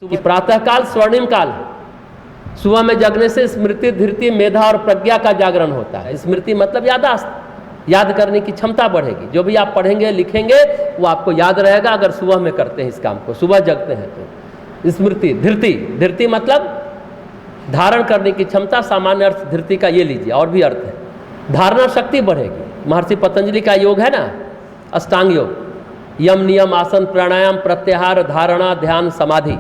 कि प्रातःकाल स्वर्णिम काल है। सुबह में जगने से स्मृति, धृति, मेधा और प्रज्ञा का जागरण होता है। स्मृति मतलब यादाश्त, याद करने की क्षमता बढ़ेगी। जो भी आप पढ़ेंगे लिखेंगे वो आपको याद रहेगा अगर सुबह में करते हैं इस काम को, सुबह जगते हैं तो। स्मृति, धृति, धृति मतलब धारण करने की क्षमता, सामान्य अर्थ धृति का ये लीजिए, और भी अर्थ है। धारणा शक्ति बढ़ेगी। महर्षि पतंजलि का योग है ना, अष्टांग योग, यम, नियम, आसन, प्राणायाम, प्रत्याहार, धारणा, ध्यान, समाधि।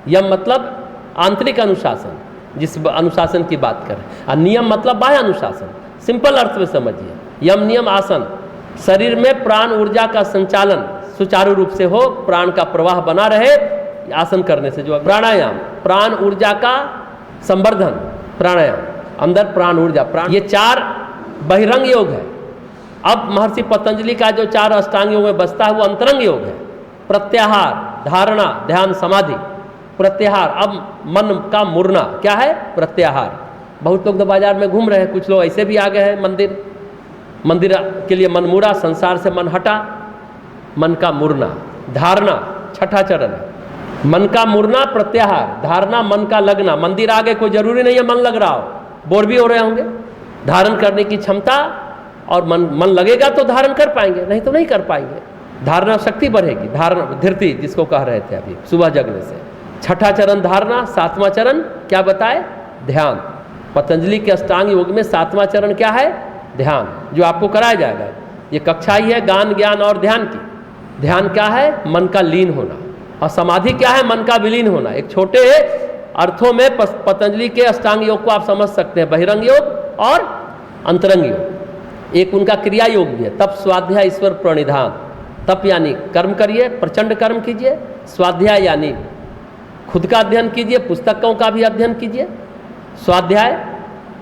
यम मतलब आंतरिक अनुशासन, जिस अनुशासन की बात करें, और नियम मतलब बाह्य अनुशासन। सिंपल अर्थ में समझिए, यम, नियम, आसन, शरीर में प्राण ऊर्जा का संचालन सुचारू रूप से हो, प्राण का प्रवाह बना रहे आसन करने से। जो प्राणायाम, प्राण ऊर्जा का संवर्धन, प्राणायाम, अंदर प्राण ऊर्जा, प्राण, ये चार बहिरंग योग है। अब महर्षि पतंजलि का जो चार अष्टांग योग में बसता है वो अंतरंग योग है। प्रत्याहार, धारणा, ध्यान, समाधि। प्रत्याहार, अब मन का मुड़ना क्या है? प्रत्याहार। बहुत लोग तो बाजार में घूम रहे हैं, कुछ लोग ऐसे भी आ गए हैं मंदिर, मंदिर के लिए मन मुड़ा, संसार से मन हटा, मन का मुड़ना। धारणा छठा चरण है, मन का मुड़ना, प्रत्याहार, धारणा, मन का लगना। मंदिर आ गए, कोई जरूरी नहीं है मन लग रहा हो, बोर भी हो रहे होंगे। धारण करने की क्षमता, और मन लगेगा तो धारण कर पाएंगे, नहीं तो नहीं कर पाएंगे। धारणा शक्ति बढ़ेगी। धारणा, धृति जिसको कह रहे थे अभी, सुबह जगने से। छठा चरण धारणा, सातवां चरण क्या बताए? ध्यान। पतंजलि के अष्टांग योग में सातवां चरण क्या है? ध्यान, जो आपको कराया जाएगा। ये कक्षा ही है ज्ञान, ज्ञान और ध्यान की। ध्यान क्या है? मन का लीन होना। और समाधि क्या है? मन का विलीन होना। एक छोटे अर्थों में पतंजलि के अष्टांग योग को आप समझ सकते हैं, बहिरंग योग और अंतरंग योग। एक उनका क्रिया योग भी है, तप, स्वाध्याय, ईश्वर प्रणिधान। तप यानी कर्म करिए, प्रचंड कर्म कीजिए। स्वाध्याय यानी खुद का अध्ययन कीजिए, पुस्तकों का भी अध्ययन कीजिए। स्वाध्याय,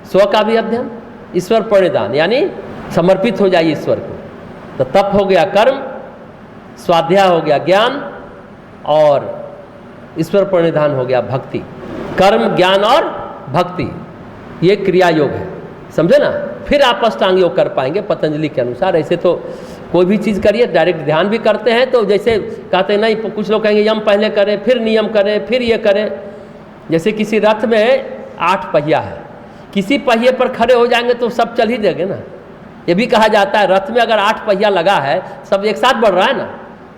स्व का भी अध्ययन। ईश्वर प्रणिधान यानी समर्पित हो जाइए ईश्वर को। तो तप हो गया कर्म, स्वाध्याय हो गया ज्ञान, और ईश्वर प्रणिधान हो गया भक्ति। कर्म, ज्ञान और भक्ति, ये क्रिया योग है, समझे ना। फिर आप अष्टांग योग कर पाएंगे पतंजलि के अनुसार। ऐसे तो कोई भी चीज़ करिए, डायरेक्ट ध्यान भी करते हैं तो जैसे कहते हैं नहीं, कुछ लोग कहेंगे यम पहले करें, फिर नियम करें, फिर ये करें। जैसे किसी रथ में 8 पहिया है, किसी पहिए पर खड़े हो जाएंगे तो सब चल ही देंगे ना। ये भी कहा जाता है रथ में अगर 8 पहिया लगा है, सब एक साथ बढ़ रहा है ना।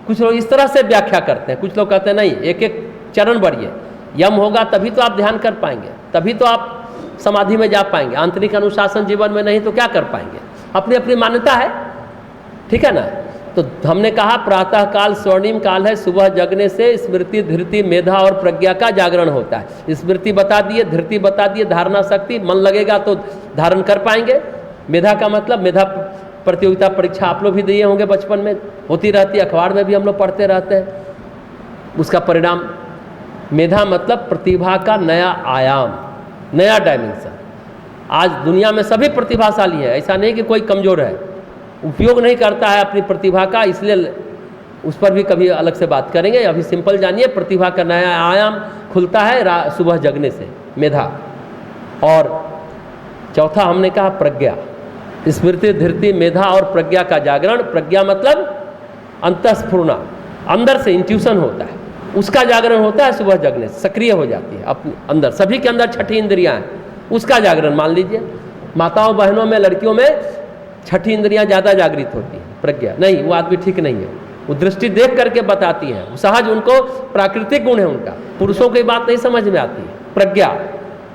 कुछ लोग इस तरह से व्याख्या करते हैं, कुछ लोग कहते हैं नहीं, एक एक चरण बढ़िए। यम होगा तभी तो आप ध्यान कर पाएंगे, तभी तो आप समाधि में जा पाएंगे। आंतरिक अनुशासन जीवन में नहीं तो क्या कर पाएंगे। अपनी अपनी मान्यता है, ठीक है ना। तो हमने कहा प्रातः काल स्वर्णिम काल है। सुबह जगने से स्मृति, धृति, मेधा और प्रज्ञा का जागरण होता है। स्मृति बता दिए, धृति बता दिए, धारणा शक्ति, मन लगेगा तो धारण कर पाएंगे। मेधा का मतलब, मेधा प्रतियोगिता परीक्षा आप लोग भी दिए होंगे, बचपन में होती रहती है, अखबार में भी हम लोग पढ़ते रहते हैं, उसका परिणाम। मेधा मतलब प्रतिभा का नया आयाम, नया डायमेंशन। आज दुनिया में सभी प्रतिभाशाली है, ऐसा नहीं कि कोई कमज़ोर है, उपयोग नहीं करता है अपनी प्रतिभा का, इसलिए उस पर भी कभी अलग से बात करेंगे। अभी सिंपल जानिए, प्रतिभा का नया आयाम खुलता है सुबह जगने से, मेधा। और चौथा हमने कहा प्रज्ञा, स्मृति, धृति, मेधा और प्रज्ञा का जागरण। प्रज्ञा मतलब अंतःस्फुरना, अंदर से इंट्यूशन होता है, उसका जागरण होता है सुबह जगने से, सक्रिय हो जाती है अपने अंदर। सभी के अंदर छठी इंद्रियां हैं, उसका जागरण मान लीजिए। माताओं बहनों में, लड़कियों में छठी इंद्रियां ज़्यादा जागृत होती हैं, प्रज्ञा नहीं, वो आदमी ठीक नहीं है। वो दृष्टि देख करके बताती है, सहज उनको प्राकृतिक गुण है उनका, पुरुषों की बात नहीं समझ में आती है। प्रज्ञा,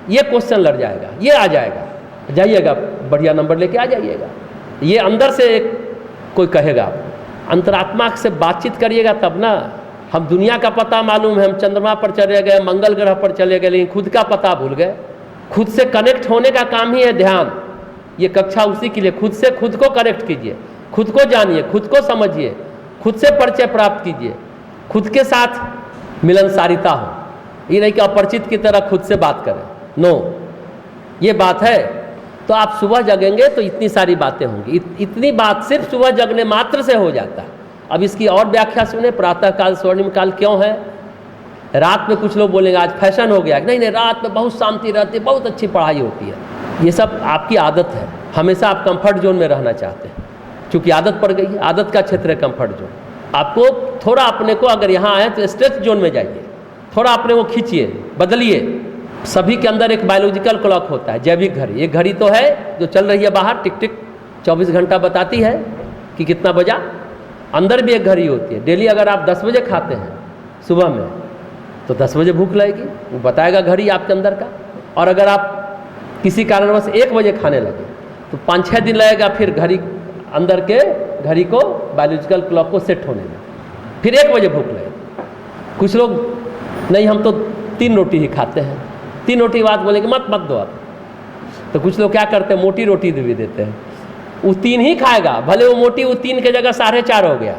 ये क्वेश्चन लड़ जाएगा, ये आ जाएगा, जाइएगा बढ़िया नंबर लेके आ जाइएगा। ये अंदर से कोई कहेगा, अंतरात्मा से बातचीत करिएगा तब ना। हम दुनिया का पता मालूम है, हम चंद्रमा पर चले गए, मंगल ग्रह पर चले गए, लेकिन खुद का पता भूल गए। खुद से कनेक्ट होने का काम ही है ध्यान। ये कक्षा उसी के लिए, खुद से खुद को कनेक्ट कीजिए, खुद को जानिए, खुद को समझिए, खुद से परिचय प्राप्त कीजिए, खुद के साथ मिलनसारिता हो। ये नहीं कि अपरिचित की तरह खुद से बात करें, नो, ये बात है। तो आप सुबह जगेंगे तो इतनी सारी बातें होंगी। इतनी बात सिर्फ सुबह जगने मात्र से हो जाता है। अब इसकी और व्याख्या सुने, प्रातःकाल स्वर्णिम काल क्यों है। रात में कुछ लोग बोलेंगे आज फैशन हो गया, नहीं नहीं, रात में बहुत शांति रहती है, बहुत अच्छी पढ़ाई होती है। ये सब आपकी आदत है, हमेशा आप कंफर्ट जोन में रहना चाहते हैं, क्योंकि आदत पड़ गई है, आदत का क्षेत्र है कंफर्ट जोन। आपको थोड़ा अपने को, अगर यहाँ आए तो स्ट्रेस जोन में जाइए, थोड़ा अपने को खींचिए, बदलिए। सभी के अंदर एक बायोलॉजिकल क्लॉक होता है, जैविक घड़ी। एक घड़ी तो है जो चल रही है बाहर, टिक टिक 24 घंटा बताती है कि कितना बजा। अंदर भी एक घड़ी होती है। डेली अगर आप 10 बजे खाते हैं सुबह में तो 10 बजे भूख लगेगी, वो बताएगा घड़ी आपके अंदर का। और अगर आप किसी कारणवश 1 बजे खाने लगे तो 5-6 दिन लगेगा फिर घड़ी, अंदर के घड़ी को, बायोलॉजिकल क्लॉक को सेट होने में, फिर 1 बजे भूख लगेगी। कुछ लोग नहीं, हम तो 3 रोटी ही खाते हैं, 3 रोटी के बाद बोलेंगे मत दो आप। तो कुछ लोग क्या करते हैं, मोटी रोटी भी देते हैं, वो 3 ही खाएगा, भले वो मोटी, वो 3 के जगह 4.5 हो गया।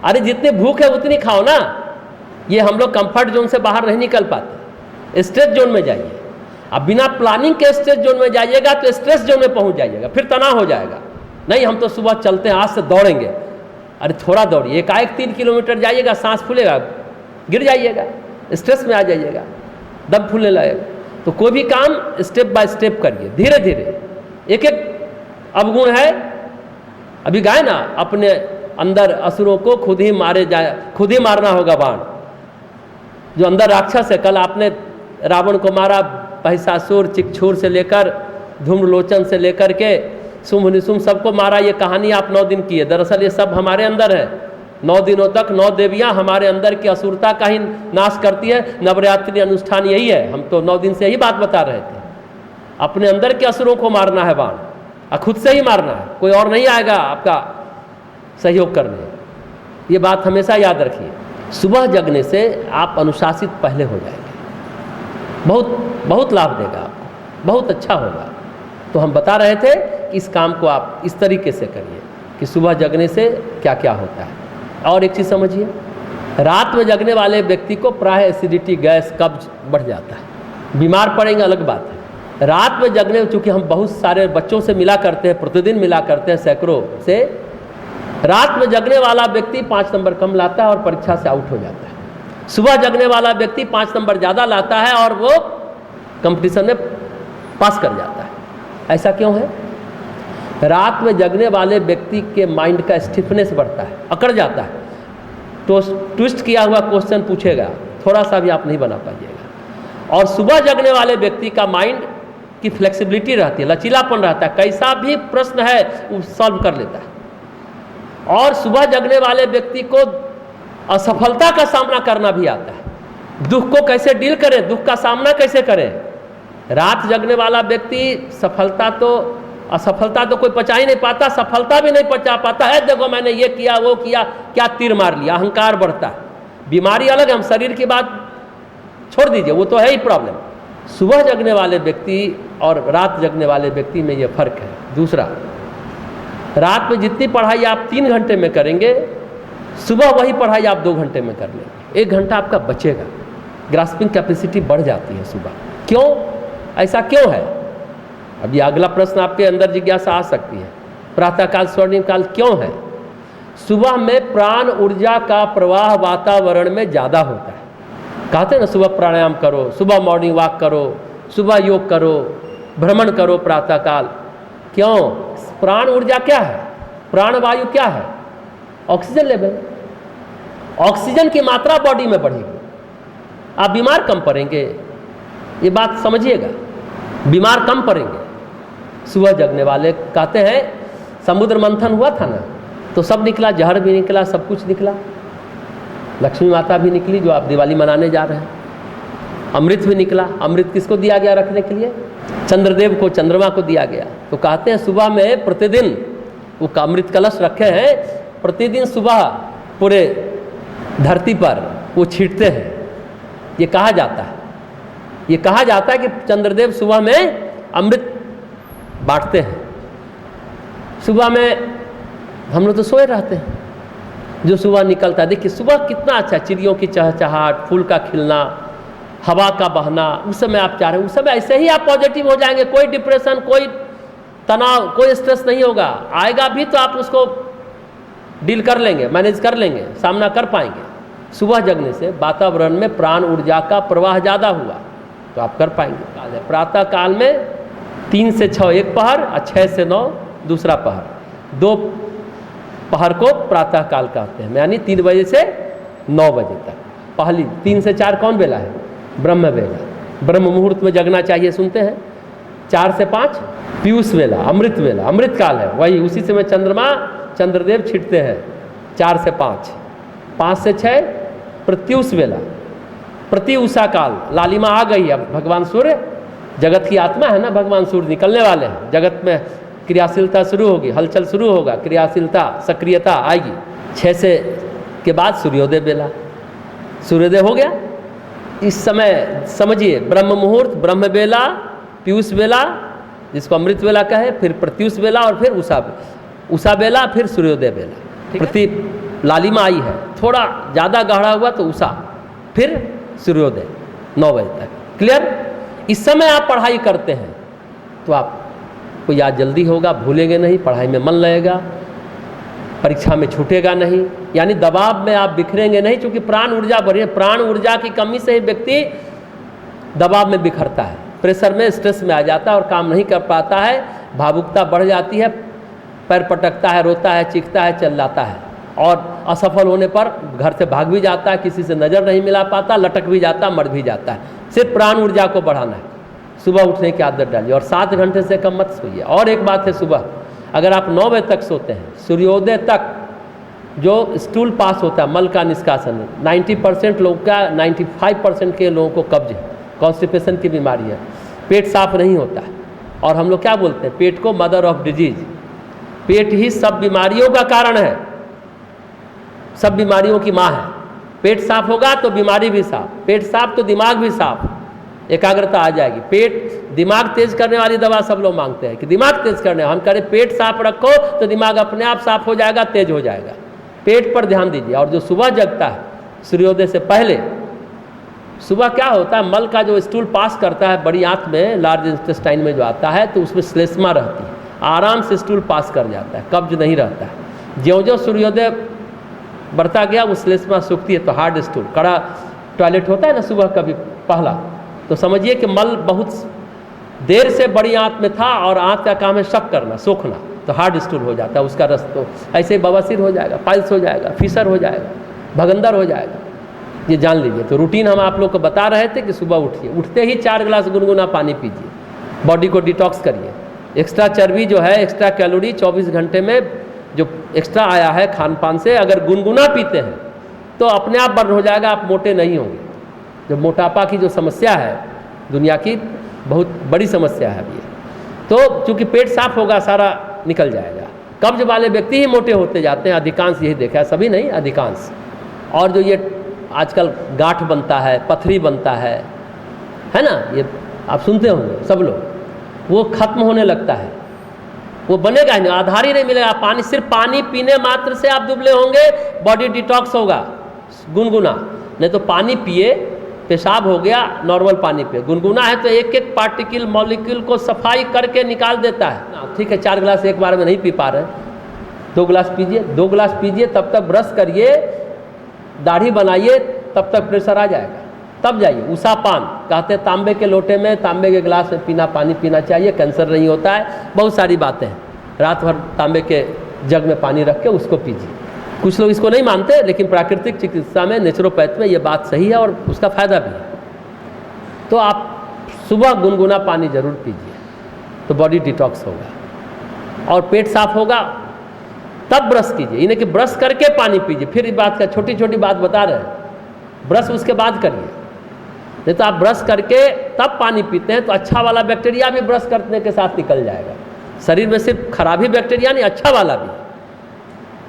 अरे जितनी भूख है उतनी खाओ ना। ये हम लोग कंफर्ट जोन से बाहर नहीं निकल पाते, स्ट्रेस जोन में जाइए। अब बिना प्लानिंग के स्ट्रेस जोन में जाइएगा तो स्ट्रेस जोन में पहुंच जाइएगा, फिर तनाव हो जाएगा। नहीं, हम तो सुबह चलते हैं, आज से दौड़ेंगे। अरे थोड़ा दौड़िए, एकाएक 3 किलोमीटर जाइएगा, सांस फूलेगा, गिर जाइएगा, स्ट्रेस में आ जाइएगा, दम फूलने लगेगा। तो कोई भी काम स्टेप बाय स्टेप करिए, धीरे धीरे। एक एक अवगुण है, अभी गाए ना, अपने अंदर असुरों को खुद ही मारे जाए, खुद ही मारना होगा बाण। जो अंदर राक्षस है, कल आपने रावण को मारा, महिषासुर, चिक्षुर से लेकर धूम्रलोचन से लेकर के शुंभ निशुंभ सबको मारा। ये कहानी आप 9 दिन की है, दरअसल ये सब हमारे अंदर है। 9 दिनों तक 9 देवियां हमारे अंदर की असुरता का ही नाश करती है। नवरात्रि अनुष्ठान यही है, हम तो 9 दिन से यही बात बता रहे थे। अपने अंदर के असुरों को मारना है बाण, और खुद से ही मारना है, कोई और नहीं आएगा आपका सहयोग करने। ये बात हमेशा याद रखिए। सुबह जगने से आप अनुशासित पहले हो जाएंगे, बहुत लाभ देगा आपको, बहुत अच्छा होगा। तो हम बता रहे थे कि इस काम को आप इस तरीके से करिए कि सुबह जगने से क्या क्या होता है। और एक चीज़ समझिए, रात में जगने वाले व्यक्ति को प्राय एसिडिटी, गैस, कब्ज बढ़ जाता है। बीमार पड़ेंगे अलग बात है। रात में जगने, चूँकि हम बहुत सारे बच्चों से मिला करते हैं, प्रतिदिन मिला करते हैं सैकड़ों से, रात में जगने वाला व्यक्ति 5 नंबर कम लाता है और परीक्षा से आउट हो जाता है। सुबह जगने वाला व्यक्ति 5 नंबर ज़्यादा लाता है और वो कंपटीशन में पास कर जाता है। ऐसा क्यों है? रात में जगने वाले व्यक्ति के माइंड का स्टिफनेस बढ़ता है, अकड़ जाता है। तो ट्विस्ट किया हुआ क्वेश्चन पूछेगा, थोड़ा सा भी आप नहीं बना पाइएगा। और सुबह जगने वाले व्यक्ति का माइंड की फ्लेक्सिबिलिटी रहती है, लचीलापन रहता है, कैसा भी प्रश्न है वो सॉल्व कर लेता है। और सुबह जगने वाले व्यक्ति को असफलता का सामना करना भी आता है। दुख को कैसे डील करें, दुख का सामना कैसे करें। रात जगने वाला व्यक्ति सफलता तो असफलता तो कोई पचा ही नहीं पाता, सफलता भी नहीं पचा पाता है। देखो मैंने ये किया, वो किया, क्या तीर मार लिया, अहंकार बढ़ता है। बीमारी अलग है, हम शरीर की बात छोड़ दीजिए, वो तो है ही प्रॉब्लम। सुबह जगने वाले व्यक्ति और रात जगने वाले व्यक्ति में ये फर्क है। दूसरा, रात में जितनी पढ़ाई आप 3 घंटे में करेंगे, सुबह वही पढ़ाई आप 2 घंटे में कर लेंगे। 1 घंटा आपका बचेगा, ग्रास्पिंग कैपेसिटी बढ़ जाती है सुबह। क्यों, ऐसा क्यों है? अब ये अगला प्रश्न आपके अंदर जिज्ञासा आ सकती है, प्रातःकाल स्वर्णिम काल क्यों है? सुबह में प्राण ऊर्जा का प्रवाह वातावरण में ज़्यादा होता है। कहते हैं ना, सुबह प्राणायाम करो, सुबह मॉर्निंग वॉक करो, सुबह योग करो, भ्रमण करो प्रातःकाल। क्यों? प्राण ऊर्जा क्या है? प्राण वायु क्या है? Oxygen level. ऑक्सीजन की मात्रा बॉडी में बढ़ेगी, आप बीमार कम पड़ेंगे। ये बात समझिएगा, बीमार कम पड़ेंगे। सुबह जगने वाले कहते हैं, समुद्र मंथन हुआ था ना, तो सब निकला, जहर भी निकला, सब कुछ निकला। लक्ष्मी माता भी निकली जो आप दिवाली मनाने जा रहे हैं। अमृत भी निकला। अमृत किसको दिया गया रखने के लिए? चंद्रदेव को, चंद्रमा को दिया गया। तो कहते हैं सुबह में प्रतिदिन वो अमृत कलश रखे हैं, प्रतिदिन सुबह पूरे धरती पर वो छींटते हैं। ये कहा जाता है, ये कहा जाता है कि चंद्रदेव सुबह में अमृत बांटते हैं। सुबह में हम लोग तो सोए रहते हैं, जो सुबह निकलता है, देखिए सुबह कितना अच्छा, चिड़ियों की चहचहाट, फूल का खिलना, हवा का बहना, उस समय आप चाह रहे हैं, उस समय ऐसे ही आप पॉजिटिव हो जाएंगे। कोई डिप्रेशन, कोई तनाव, कोई स्ट्रेस नहीं होगा। आएगा भी तो आप उसको डील कर लेंगे, मैनेज कर लेंगे, सामना कर पाएंगे। सुबह जगने से वातावरण में प्राण ऊर्जा का प्रवाह ज़्यादा हुआ तो आप कर पाएंगे। प्रातः काल में 3 से 6 एक पहर और 6 से 9 दूसरा पहर। 2 पहर को प्रातः काल कहते हैं, यानी 3 बजे से 9 बजे तक। पहली 3 से 4 कौन बेला है? ब्रह्म बेला। ब्रह्म मुहूर्त में जगना चाहिए, सुनते हैं। 4 से 5 पीयूष वेला, अमृत वेला, अमृत काल है, वही उसी समय चंद्रमा चंद्रदेव छिटते हैं। 4 से 5, 5 से 6 प्रत्यूष वेला, प्रति उषा काल, लालिमा आ गई। अब भगवान सूर्य जगत की आत्मा है ना, भगवान सूर्य निकलने वाले हैं, जगत में क्रियाशीलता शुरू होगी, हलचल शुरू होगा, क्रियाशीलता सक्रियता आएगी। 6 से के बाद सूर्योदय बेला, सूर्योदय हो गया। इस समय समझिए ब्रह्म मुहूर्त, ब्रह्म बेला, पीयूष बेला जिसको अमृत बेला कहे, फिर प्रत्यूष बेला और फिर उषा बेला, फिर सूर्योदय बेला। प्रति लालिमा आई है, थोड़ा ज़्यादा गाढ़ा हुआ तो उषा, फिर सूर्योदय 9 बजे तक। क्लियर? इस समय आप पढ़ाई करते हैं तो आपको याद जल्दी होगा, भूलेंगे नहीं, पढ़ाई में मन लगेगा, परीक्षा में छूटेगा नहीं, यानी दबाव में आप बिखरेंगे नहीं, क्योंकि प्राण ऊर्जा बढ़े। प्राण ऊर्जा की कमी से ही व्यक्ति दबाव में बिखरता है, प्रेशर में, स्ट्रेस में आ जाता है और काम नहीं कर पाता है, भावुकता बढ़ जाती है, पैर पटकता है, रोता है, चीखता है, चिल्लाता है, और असफल होने पर घर से भाग भी जाता है, किसी से नज़र नहीं मिला पाता, लटक भी जाता, मर भी जाता है। सिर्फ प्राण ऊर्जा को बढ़ाना है। सुबह उठने की आदत डालिए और 7 घंटे से कम मत सोइए। और एक बात है, सुबह अगर आप 9 बजे तक सोते हैं, सूर्योदय तक जो स्टूल पास होता है, मल का निष्कासन, 90% लोग का, 95% के लोगों को कब्ज है, कॉन्स्टिपेशन की बीमारी है, पेट साफ नहीं होता है। और हम लोग क्या बोलते हैं, पेट को मदर ऑफ डिजीज, पेट ही सब बीमारियों का कारण है, सब बीमारियों की माँ है। पेट साफ होगा तो बीमारी भी साफ, पेट साफ तो दिमाग भी साफ, एकाग्रता आ जाएगी। पेट दिमाग तेज करने वाली दवा सब लोग मांगते हैं कि दिमाग तेज करने, हम करें पेट साफ रखो तो दिमाग अपने आप साफ हो जाएगा, तेज हो जाएगा। पेट पर ध्यान दीजिए। और जो सुबह जगता है सूर्योदय से पहले, सुबह क्या होता है, मल का जो स्टूल पास करता है बड़ी आंत में, लार्ज इंटेस्टाइन में जो आता है, तो उसमें श्लेष्मा रहती है, आराम से स्टूल पास कर जाता है, कब्ज नहीं रहता है। ज्यों-ज्यों सूर्योदय बढ़ता गया वो श्लेष्मा सूखती है, तो हार्ड स्टूल, कड़ा टॉयलेट होता है ना सुबह कभी पहला, तो समझिए कि मल बहुत देर से बड़ी आंत में था और आंत का काम है शक करना, सोखना, तो हार्ड स्टूल हो जाता है उसका रस। तो ऐसे बवासीर हो जाएगा, पाइल्स हो जाएगा, फिशर हो जाएगा, भगंदर हो जाएगा, ये जान लीजिए। तो रूटीन हम आप लोग को बता रहे थे कि सुबह उठिए, उठते ही 4 गिलास गुनगुना पानी पीजिए, बॉडी को डिटॉक्स करिए। एक्स्ट्रा चर्बी जो है, एक्स्ट्रा कैलोरी 24 घंटे में जो एक्स्ट्रा आया है खान पान से, अगर गुनगुना पीते हैं तो अपने आप बर्न हो जाएगा, आप मोटे नहीं होंगे। जो मोटापा की जो समस्या है दुनिया की बहुत बड़ी समस्या है अभी, तो चूँकि पेट साफ होगा सारा निकल जाएगा। कब्ज वाले व्यक्ति ही मोटे होते जाते हैं, अधिकांश यही देखा है, सभी नहीं अधिकांश। और जो ये आजकल गांठ बनता है, पथरी बनता है ना, ये आप सुनते होंगे सब लोग, वो खत्म होने लगता है, वो बनेगा ही नहीं, आधार ही नहीं मिलेगा। पानी, सिर्फ पानी पीने मात्र से आप दुबले होंगे, बॉडी डिटॉक्स होगा, गुनगुना। नहीं तो पानी पिए, पेशाब हो गया, नॉर्मल पानी पिए। गुनगुना है तो एक एक पार्टिकल मॉलिक्यूल को सफाई करके निकाल देता है। ठीक है, 4 गिलास एक बार में नहीं पी पा रहे, 2 गिलास पीजिए, 2 गिलास पीजिए, तब तक ब्रश करिए, दाढ़ी बनाइए, तब तक प्रेशर आ जाएगा, तब जाइए। उषा पान कहते हैं, तांबे के लोटे में, तांबे के गिलास में पानी पीना चाहिए, कैंसर नहीं होता है, बहुत सारी बातें हैं। रात भर तांबे के जग में पानी रख के उसको पीजिए। कुछ लोग इसको नहीं मानते, लेकिन प्राकृतिक चिकित्सा में, नेचुरोपैथ में ये बात सही है और उसका फायदा भी है। तो आप सुबह गुनगुना पानी जरूर पीजिए, तो बॉडी डिटॉक्स होगा और पेट साफ होगा, तब ब्रश कीजिए। इन्हें कि ब्रश करके पानी पीजिए। फिर इस बात का छोटी छोटी बात बता रहे हैं, ब्रश उसके बाद करिए, नहीं तो आप ब्रश करके तब पानी पीते हैं तो अच्छा वाला बैक्टीरिया भी ब्रश करने के साथ निकल जाएगा। शरीर में सिर्फ खराबी बैक्टीरिया नहीं, अच्छा वाला भी।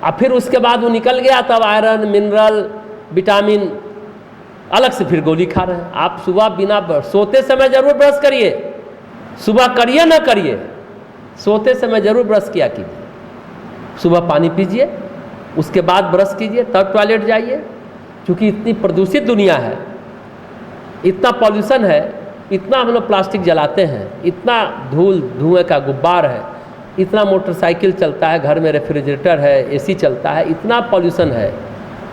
अब फिर उसके बाद वो निकल गया, तब आयरन, मिनरल, विटामिन अलग से फिर गोली खा रहे हैं। आप सुबह बिना सोते समय जरूर ब्रश करिए, सुबह करिए ना करिए, सोते समय जरूर ब्रश किया कीजिए। सुबह पानी पीजिए, उसके बाद ब्रश कीजिए, तब टॉयलेट जाइए। क्योंकि इतनी प्रदूषित दुनिया है, इतना पॉल्यूशन है, इतना हम लोग प्लास्टिक जलाते हैं, इतना धूल धुएं का गुब्बार है, इतना मोटरसाइकिल चलता है, घर में रेफ्रिजरेटर है, एसी चलता है, इतना पॉल्यूशन है,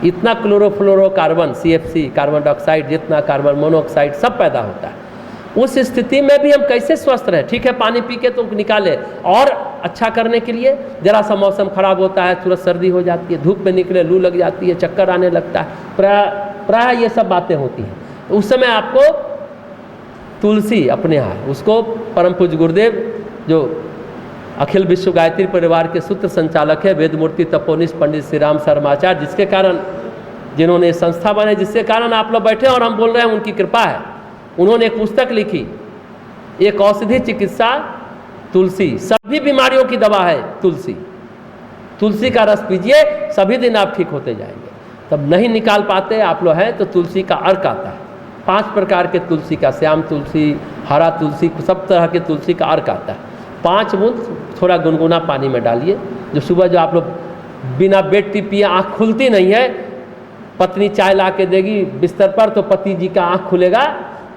इतना क्लोरोफ्लोरोकार्बन, CFC, कार्बन डाइऑक्साइड, जितना कार्बन मोनोऑक्साइड सब पैदा होता है। उस स्थिति में भी हम कैसे स्वस्थ रहें? ठीक है, पानी पी के तो निकाले, और अच्छा करने के लिए जरा सा मौसम खराब होता है, तुरंत सर्दी हो जाती है, धूप में निकले लू लग जाती है, चक्कर आने लगता है, प्रायः ये सब बातें होती हैं। उस समय आपको तुलसी अपने यहाँ, उसको परम पूज्य गुरुदेव जो अखिल विश्व गायत्री परिवार के सूत्र संचालक है, वेदमूर्ति तपोनिष्ठ पंडित श्री राम शर्माचार्य, जिसके कारण, जिन्होंने संस्था बनाई, जिसके कारण आप लोग बैठे और हम बोल रहे हैं, उनकी कृपा है। उन्होंने एक पुस्तक लिखी, एक औषधि चिकित्सा तुलसी, सभी बीमारियों की दवा है तुलसी। तुलसी का रस पीजिए, सभी दिन आप ठीक होते जाएंगे। तब नहीं निकाल पाते आप लोग हैं तो तुलसी का अर्क आता है, 5 प्रकार के तुलसी का, श्याम तुलसी, हरा तुलसी, सब तरह के तुलसी का अर्क आता है। 5 बूंद थोड़ा गुनगुना पानी में डालिए, जो सुबह जो आप लोग बिना बेड टी पिए आँख खुलती नहीं है, पत्नी चाय ला के देगी बिस्तर पर तो पति जी का आँख खुलेगा,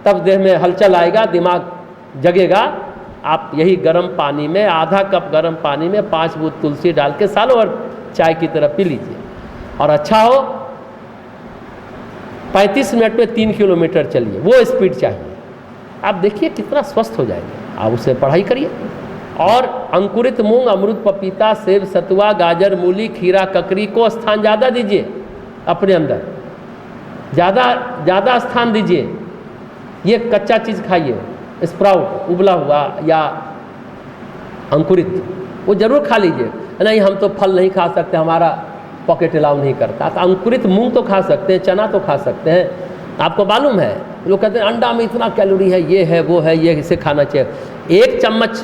तब देह में हलचल आएगा, दिमाग जगेगा। आप यही गर्म पानी में, आधा कप गर्म पानी में 5 बूंद तुलसी डाल के सालों और चाय की तरह पी लीजिए। और अच्छा हो 35 मिनट में 3 किलोमीटर चलिए, वो स्पीड चाहिए। आप देखिए कितना स्वस्थ हो जाएंगे। आप उससे पढ़ाई करिए। और अंकुरित मूंग, अमरूद, पपीता, सेब, सतुआ, गाजर, मूली, खीरा, ककड़ी को स्थान ज़्यादा दीजिए अपने अंदर, ज़्यादा स्थान दीजिए। ये कच्चा चीज़ खाइए, स्प्राउट उबला हुआ या अंकुरित, वो जरूर खा लीजिए। नहीं हम तो फल नहीं खा सकते, हमारा पॉकेट अलाउ नहीं करता, तो अंकुरित मूंग तो खा सकते हैं, चना तो खा सकते हैं। आपको मालूम है, लोग कहते हैं अंडा में इतना कैलोरी है, ये है वो है, ये इसे खाना चाहिए। 1 चम्मच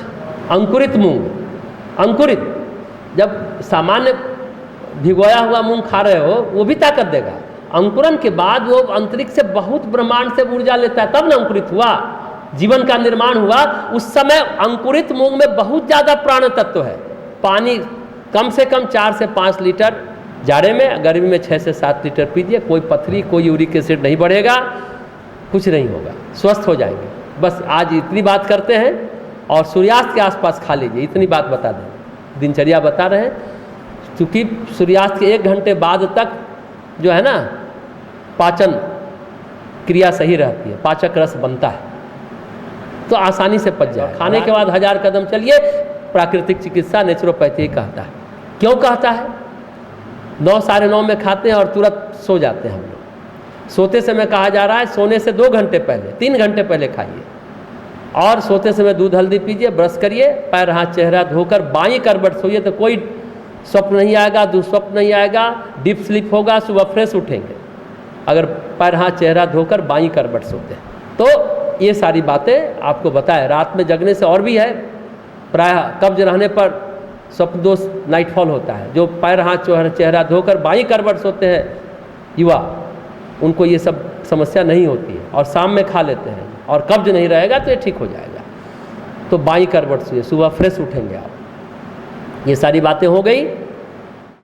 अंकुरित मूंग, अंकुरित, जब सामान्य भिगोया हुआ मूंग खा रहे हो वो भी ताकत देगा। अंकुरन के बाद वो अंतरिक्ष से बहुत ब्रह्मांड से ऊर्जा लेता है, तब ना अंकुरित हुआ, जीवन का निर्माण हुआ। उस समय अंकुरित मूंग में बहुत ज़्यादा प्राण तत्व है। पानी कम से कम 4 से 5 लीटर जाड़े में, गर्मी में 6 से 7 लीटर पीजिए। कोई पथरी, कोई यूरिक एसिड नहीं बढ़ेगा, कुछ नहीं होगा, स्वस्थ हो जाएंगे। बस आज इतनी बात करते हैं और सूर्यास्त के आसपास खा लीजिए, इतनी बात बता दें, दिनचर्या बता रहे हैं। क्योंकि सूर्यास्त के 1 घंटे बाद तक जो है ना पाचन क्रिया सही रहती है, पाचक रस बनता है, तो आसानी से पच जाए। खाने के बाद 1000 कदम चलिए, प्राकृतिक चिकित्सा नेचुरोपैथी कहता है। क्यों कहता है? 9 साढ़े 9 में खाते हैं और तुरंत सो जाते हैं हम लोग। सोते समय कहा जा रहा है सोने से 2 घंटे पहले, 3 घंटे पहले खाइए। और सोते समय दूध हल्दी पीजिए, ब्रश करिए, पैर हाथ चेहरा धोकर बाईं करवट सोइए, तो कोई स्वप्न नहीं आएगा, दुस्वप्न नहीं आएगा, डीप स्लीप होगा, सुबह फ्रेश उठेंगे अगर पैर हाथ चेहरा धोकर बाईं करवट सोते हैं। तो ये सारी बातें आपको बताएं। रात में जगने से और भी है, प्रायः कब्ज रहने पर स्वप्न दोष नाइटफॉल होता है। जो पैर हाथ चेहरा धोकर बाईं करवट सोते हैं युवा, उनको ये सब समस्या नहीं होती है और शाम में खा लेते हैं और कब्ज नहीं रहेगा तो ये ठीक हो जाएगा। तो बाईं करवट सोइए, सुबह फ्रेश उठेंगे आप। ये सारी बातें हो गई।